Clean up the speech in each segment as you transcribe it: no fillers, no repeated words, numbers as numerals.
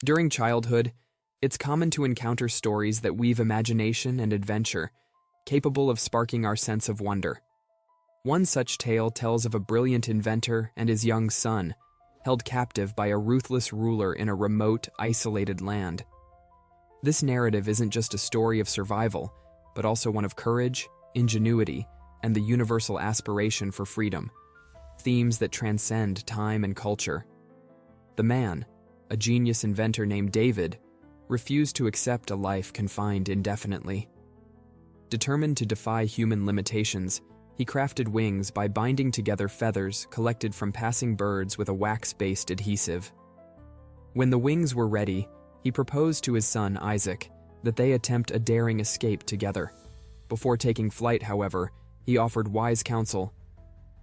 During childhood, it's common to encounter stories that weave imagination and adventure, capable of sparking our sense of wonder. One such tale tells of a brilliant inventor and his young son, held captive by a ruthless ruler in a remote, isolated land. This narrative isn't just a story of survival, but also one of courage, ingenuity, and the universal aspiration for freedom, themes that transcend time and culture. The man, a genius inventor named David, refused to accept a life confined indefinitely. Determined to defy human limitations, he crafted wings by binding together feathers collected from passing birds with a wax-based adhesive. When the wings were ready, he proposed to his son Isaac that they attempt a daring escape together. Before taking flight, however, he offered wise counsel.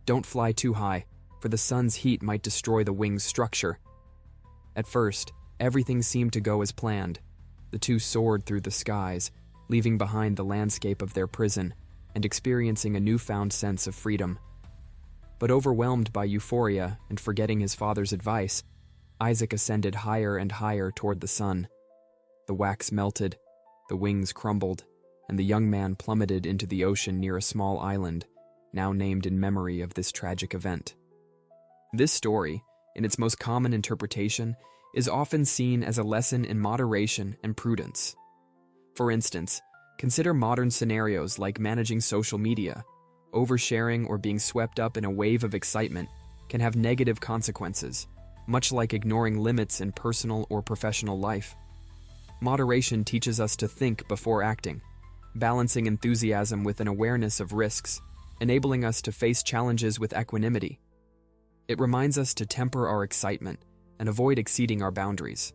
Don't fly too high, for the sun's heat might destroy the wing's structure. At first, everything seemed to go as planned. The two soared through the skies, leaving behind the landscape of their prison and experiencing a newfound sense of freedom. But overwhelmed by euphoria and forgetting his father's advice, Isaac ascended higher and higher toward the sun. The wax melted, the wings crumbled, and the young man plummeted into the ocean near a small island, now named in memory of this tragic event. This story, in its most common interpretation, is often seen as a lesson in moderation and prudence. For instance, consider modern scenarios like managing social media. Oversharing or being swept up in a wave of excitement can have negative consequences, much like ignoring limits in personal or professional life. Moderation teaches us to think before acting, balancing enthusiasm with an awareness of risks, enabling us to face challenges with equanimity. It reminds us to temper our excitement and avoid exceeding our boundaries.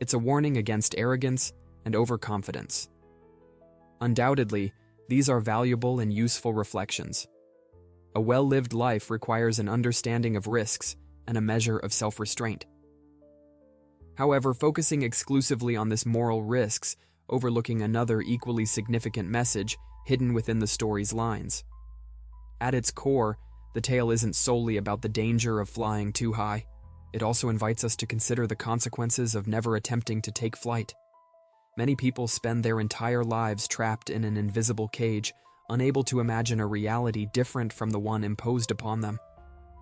It's a warning against arrogance and overconfidence. Undoubtedly, these are valuable and useful reflections. A well-lived life requires an understanding of risks and a measure of self-restraint. However, focusing exclusively on this moral risks, overlooking another equally significant message hidden within the story's lines. At its core, the tale isn't solely about the danger of flying too high. It also invites us to consider the consequences of never attempting to take flight. Many people spend their entire lives trapped in an invisible cage, unable to imagine a reality different from the one imposed upon them.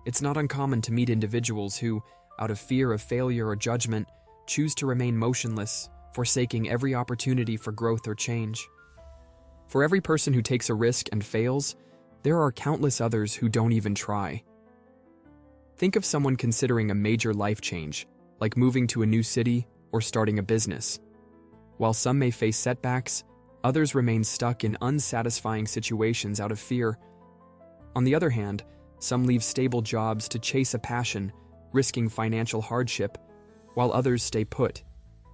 It's not uncommon to meet individuals who, out of fear of failure or judgment, choose to remain motionless, forsaking every opportunity for growth or change. For every person who takes a risk and fails, there are countless others who don't even try. Think of someone considering a major life change, like moving to a new city or starting a business. While some may face setbacks, others remain stuck in unsatisfying situations out of fear. On the other hand, some leave stable jobs to chase a passion, risking financial hardship, while others stay put,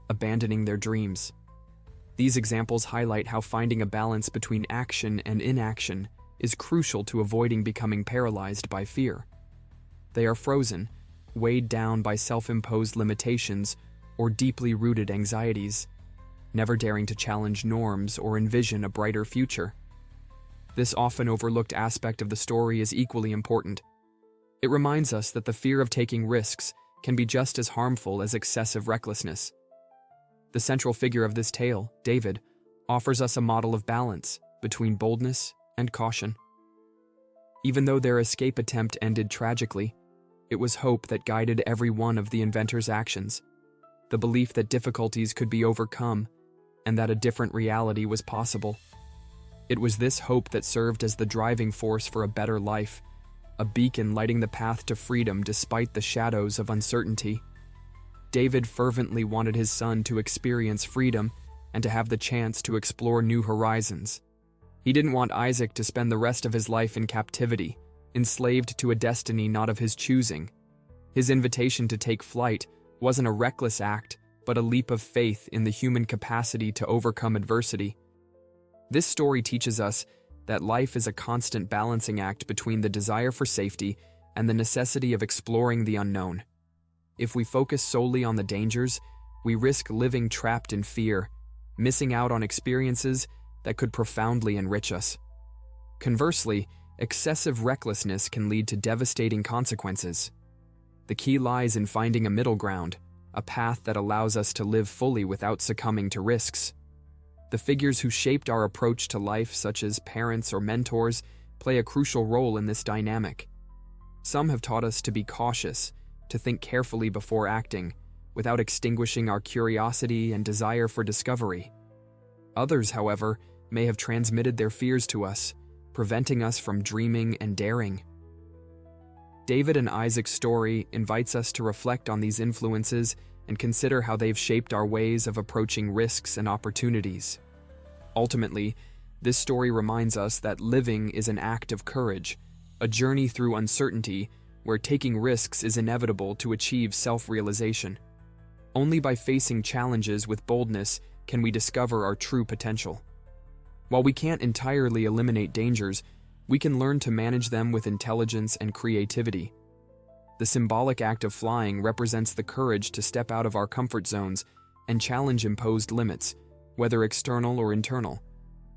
abandoning their dreams. These examples highlight how finding a balance between action and inaction is crucial to avoiding becoming paralyzed by fear. They are frozen, weighed down by self-imposed limitations or deeply rooted anxieties, never daring to challenge norms or envision a brighter future. This often overlooked aspect of the story is equally important. It reminds us that the fear of taking risks can be just as harmful as excessive recklessness. The central figure of this tale, David, offers us a model of balance between boldness and caution. Even though their escape attempt ended tragically, it was hope that guided every one of the inventor's actions, the belief that difficulties could be overcome and that a different reality was possible. It was this hope that served as the driving force for a better life, a beacon lighting the path to freedom despite the shadows of uncertainty. David fervently wanted his son to experience freedom and to have the chance to explore new horizons. He didn't want Isaac to spend the rest of his life in captivity, enslaved to a destiny not of his choosing. His invitation to take flight wasn't a reckless act, but a leap of faith in the human capacity to overcome adversity. This story teaches us that life is a constant balancing act between the desire for safety and the necessity of exploring the unknown. If we focus solely on the dangers, we risk living trapped in fear, missing out on experiences that could profoundly enrich us. Conversely, excessive recklessness can lead to devastating consequences. The key lies in finding a middle ground, a path that allows us to live fully without succumbing to risks. The figures who shaped our approach to life, such as parents or mentors, play a crucial role in this dynamic. Some have taught us to be cautious, to think carefully before acting, without extinguishing our curiosity and desire for discovery. Others, however, may have transmitted their fears to us, preventing us from dreaming and daring. David and Isaac's story invites us to reflect on these influences and consider how they've shaped our ways of approaching risks and opportunities. Ultimately, this story reminds us that living is an act of courage, a journey through uncertainty where taking risks is inevitable to achieve self-realization. Only by facing challenges with boldness can we discover our true potential. While we can't entirely eliminate dangers, we can learn to manage them with intelligence and creativity. The symbolic act of flying represents the courage to step out of our comfort zones and challenge imposed limits, whether external or internal.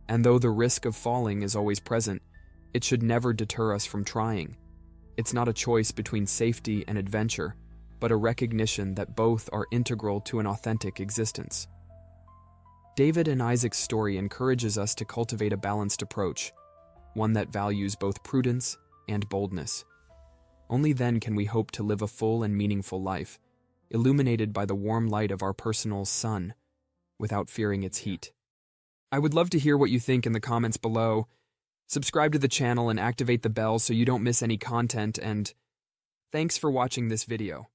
And though the risk of falling is always present, it should never deter us from trying. It's not a choice between safety and adventure, but a recognition that both are integral to an authentic existence. David and Isaac's story encourages us to cultivate a balanced approach, one that values both prudence and boldness. Only then can we hope to live a full and meaningful life, illuminated by the warm light of our personal sun, without fearing its heat. I would love to hear what you think in the comments below. Subscribe to the channel and activate the bell so you don't miss any content, and thanks for watching this video.